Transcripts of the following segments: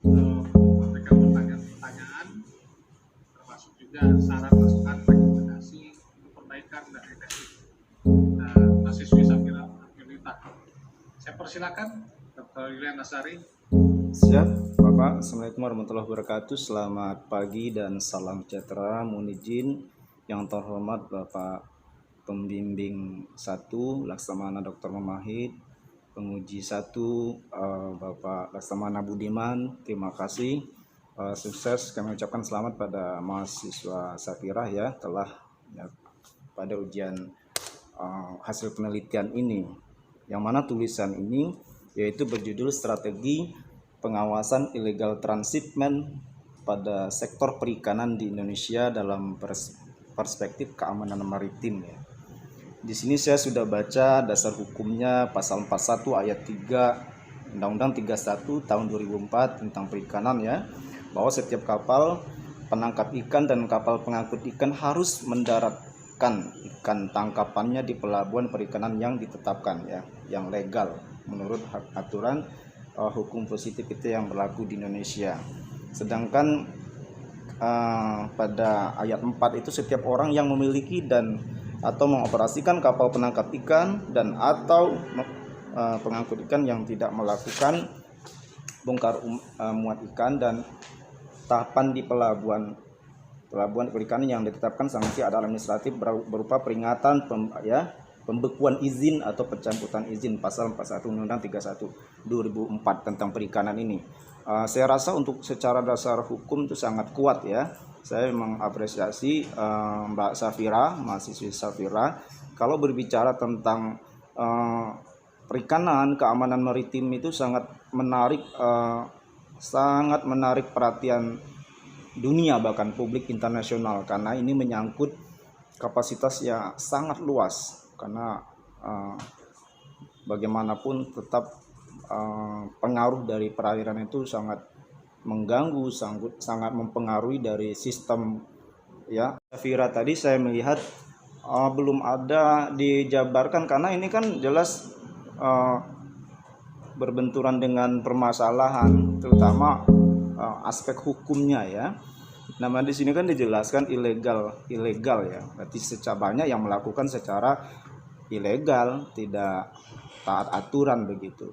memberikan pertanyaan-pertanyaan, termasuk juga saran masukan rekomendasi untuk perbaikan dari testing mahasiswi Safira Yunita. Saya persilakan Dr. Yulian Nasari. Siap, Bapak. Assalamualaikum warahmatullahi wabarakatuh. Selamat pagi dan salam sejahtera. Mohon izin yang terhormat Bapak Pembimbing 1 Laksamana Dr. Mamahid, Penguji 1 Bapak Laksamana Budiman. Terima kasih. Sukses. Kami ucapkan selamat pada mahasiswa Safira ya telah ya, pada ujian hasil penelitian ini. Yang mana tulisan ini yaitu berjudul Strategi Pengawasan Illegal Transshipment pada sektor perikanan di Indonesia dalam perspektif keamanan maritim ya. Di sini saya sudah baca dasar hukumnya pasal 41 ayat 3 Undang-Undang 31 tahun 2004 tentang perikanan ya, bahwa setiap kapal penangkap ikan dan kapal pengangkut ikan harus mendaratkan ikan tangkapannya di pelabuhan perikanan yang ditetapkan ya, yang legal menurut aturan hukum positif itu yang berlaku di Indonesia. Sedangkan pada ayat 4 itu setiap orang yang memiliki dan atau mengoperasikan kapal penangkap ikan dan atau pengangkut ikan yang tidak melakukan bongkar muat ikan dan tahapan di pelabuhan perikanan yang ditetapkan sanksi adalah administratif berupa peringatan pembekuan izin atau pencabutan izin pasal 41 Undang-Undang 31 2004 tentang perikanan ini. Saya rasa untuk secara dasar hukum itu sangat kuat ya. Saya mengapresiasi Mbak Safira, mahasiswi Safira, kalau berbicara tentang perikanan, keamanan maritim itu sangat menarik perhatian dunia bahkan publik internasional, karena ini menyangkut kapasitas yang sangat luas. Karena bagaimanapun tetap pengaruh dari perairan itu sangat mengganggu, sangat mempengaruhi dari sistem ya. Safira tadi saya melihat belum ada dijabarkan, karena ini kan jelas berbenturan dengan permasalahan terutama aspek hukumnya ya. Nama di sini kan dijelaskan ilegal ya, berarti secara banyak yang melakukan secara ilegal, tidak taat aturan begitu.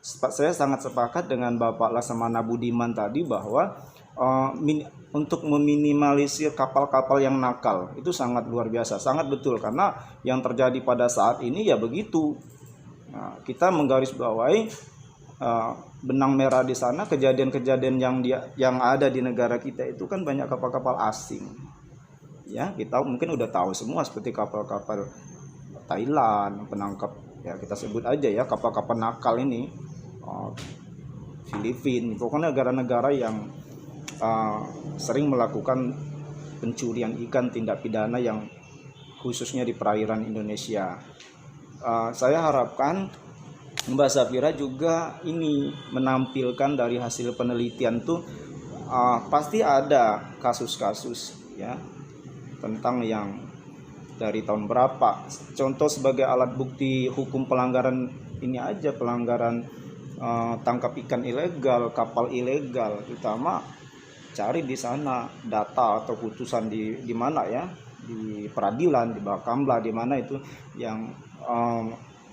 Saya sangat sepakat dengan Bapak Laksamana Budiman tadi bahwa untuk meminimalisir kapal-kapal yang nakal itu sangat luar biasa, sangat betul, karena yang terjadi pada saat ini ya begitu. Nah, kita menggarisbawahi benang merah di sana, kejadian-kejadian yang ada di negara kita itu kan banyak kapal-kapal asing. Ya, kita mungkin udah tahu semua seperti kapal-kapal Thailand penangkap ya, kita sebut aja ya kapal-kapal nakal ini, Filipina, pokoknya negara-negara yang sering melakukan pencurian ikan, tindak pidana yang khususnya di perairan Indonesia. Saya harapkan Mbak Safira juga ini menampilkan dari hasil penelitian tuh pasti ada kasus-kasus ya tentang yang dari tahun berapa. Contoh sebagai alat bukti hukum pelanggaran ini aja, pelanggaran tangkap ikan ilegal, kapal ilegal, terutama cari di sana data atau putusan di mana ya, di peradilan, di Bakamla, di mana itu yang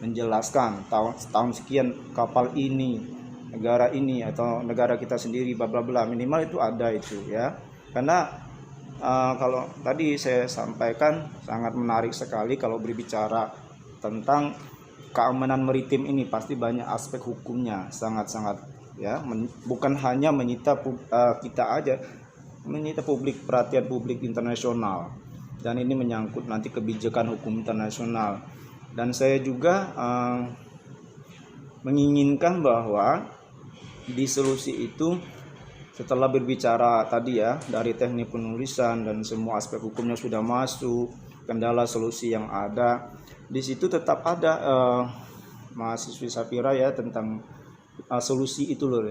menjelaskan tahun sekian kapal ini, negara ini atau negara kita sendiri bla bla bla, minimal itu ada itu ya. Karena kalau tadi saya sampaikan sangat menarik sekali kalau berbicara tentang keamanan maritim ini, pasti banyak aspek hukumnya, sangat-sangat ya, bukan hanya menyita kita aja, menyita perhatian publik internasional, dan ini menyangkut nanti kebijakan hukum internasional. Dan saya juga menginginkan bahwa di solusi itu, setelah berbicara tadi ya dari teknik penulisan dan semua aspek hukumnya sudah masuk, kendala solusi yang ada, di situ tetap ada mahasiswi Safira ya tentang solusi itu loh.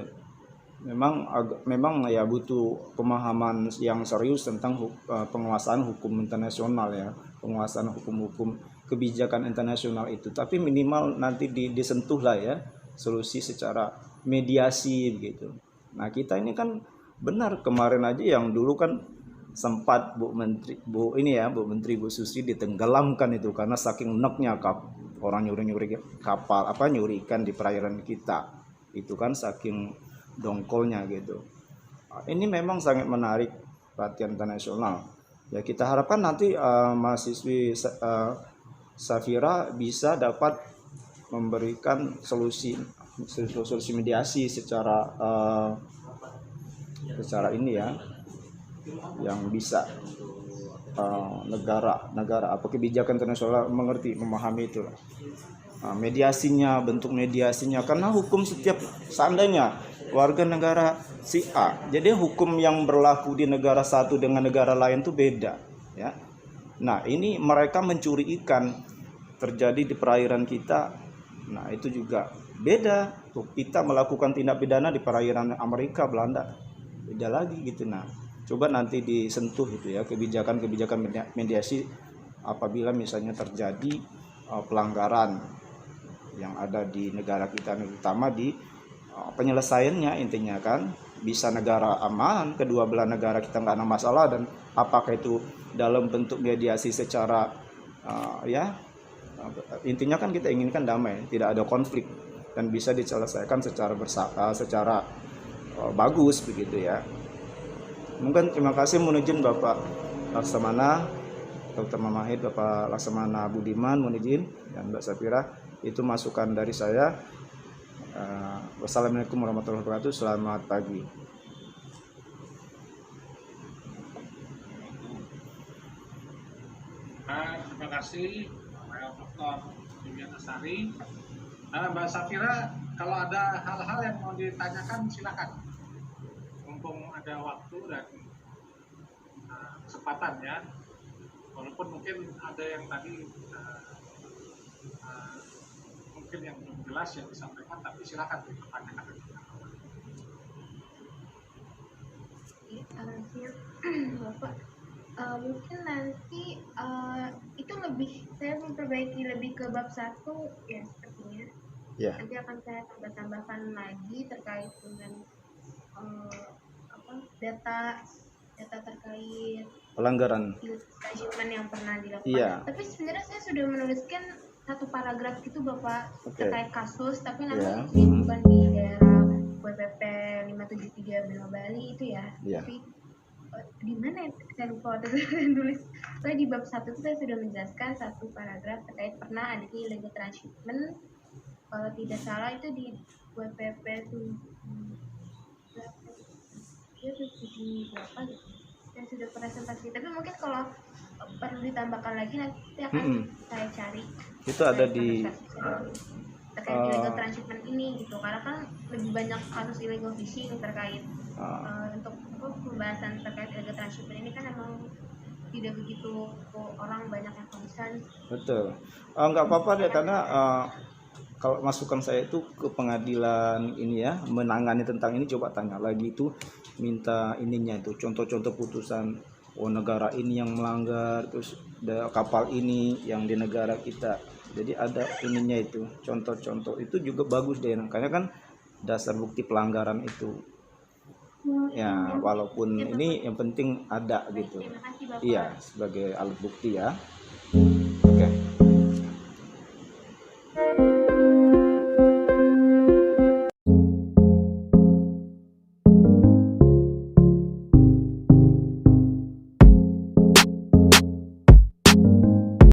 Memang ya butuh pemahaman yang serius tentang penguasaan hukum internasional ya, penguasaan hukum kebijakan internasional itu. Tapi minimal nanti disentuh lah ya solusi secara mediasi begitu. Nah kita ini kan benar kemarin aja yang dulu kan sempat Bu Menteri Bu Susi ditenggelamkan itu karena saking enaknya orang nyuri kapal nyuri ikan di perairan kita itu kan saking dongkolnya gitu. Ini memang sangat menarik perhatian internasional ya, kita harapkan nanti mahasiswi Safira bisa dapat memberikan solusi mediasi secara ini ya, yang bisa negara kebijakan internasional mengerti, memahami itu. Mediasinya, bentuk mediasinya, karena hukum setiap seandainya warga negara si A, jadi hukum yang berlaku di negara satu dengan negara lain itu beda ya. Nah ini mereka mencuri ikan terjadi di perairan kita, nah itu juga beda. Kita melakukan tindak pidana di perairan Amerika, Belanda, beda lagi gitu. Nah coba nanti disentuh itu ya, kebijakan mediasi apabila misalnya terjadi pelanggaran yang ada di negara kita, terutama di penyelesaiannya. Intinya kan bisa negara aman, kedua belah negara kita nggak ada masalah, dan apakah itu dalam bentuk mediasi secara intinya kan kita inginkan damai, tidak ada konflik dan bisa diselesaikan secara bagus begitu ya. Mungkin terima kasih mohon izin Bapak Laksamana, Dr. Mamahid, Bapak Laksamana Budiman, mohon izin, dan Mbak Safira. Itu masukan dari saya. Wassalamualaikum warahmatullahi wabarakatuh. Selamat pagi. Terima kasih Dr. Viviana Sari. Mbak Safira, kalau ada hal-hal yang mau ditanyakan silakan. Mumpung ada waktu dan kesempatan ya. Walaupun mungkin ada yang tadi mungkin yang belum jelas yang disampaikan, tapi silakan dipertanyakan. Bapak, mungkin nanti itu saya memperbaiki lebih ke bab 1 ya sepertinya. Yeah. Nanti akan saya tambahkan lagi terkait dengan data terkait pelanggaran achievement yang pernah dilakukan. Yeah. Tapi sebenarnya saya sudah menuliskan satu paragraf itu Bapak terkait kasus, tapi namun ini bukan di daerah WPP 573 Benoa Bali itu ya. Yeah. Tapi di mana saya lupa waktu itu saya nulis. Soalnya di bab 1 itu saya sudah menjelaskan satu paragraf terkait pernah ada illegal transshipment. Kalau tidak salah itu di WPP 7 berapa gitu. Saya sudah presentasi, tapi mungkin kalau perlu ditambahkan lagi nanti akan saya cari. Itu ada di terkait illegal transshipment ini gitu, karena kan lebih banyak kasus illegal fishing terkait untuk pembahasan terkait illegal transshipment ini kan emang tidak begitu orang banyak yang concern. Betul. Nggak apa-apa deh, karena kalau masukan saya itu ke pengadilan ini ya, menangani tentang ini, coba tanya lagi itu, minta ininya itu contoh-contoh putusan negara ini yang melanggar, terus kapal ini yang di negara kita. Jadi ada ininya itu, contoh-contoh itu juga bagus deh, karena kan dasar bukti pelanggaran itu. Ya, walaupun ini yang penting ada gitu. Terima kasih, Bapak. Iya, sebagai alat bukti ya.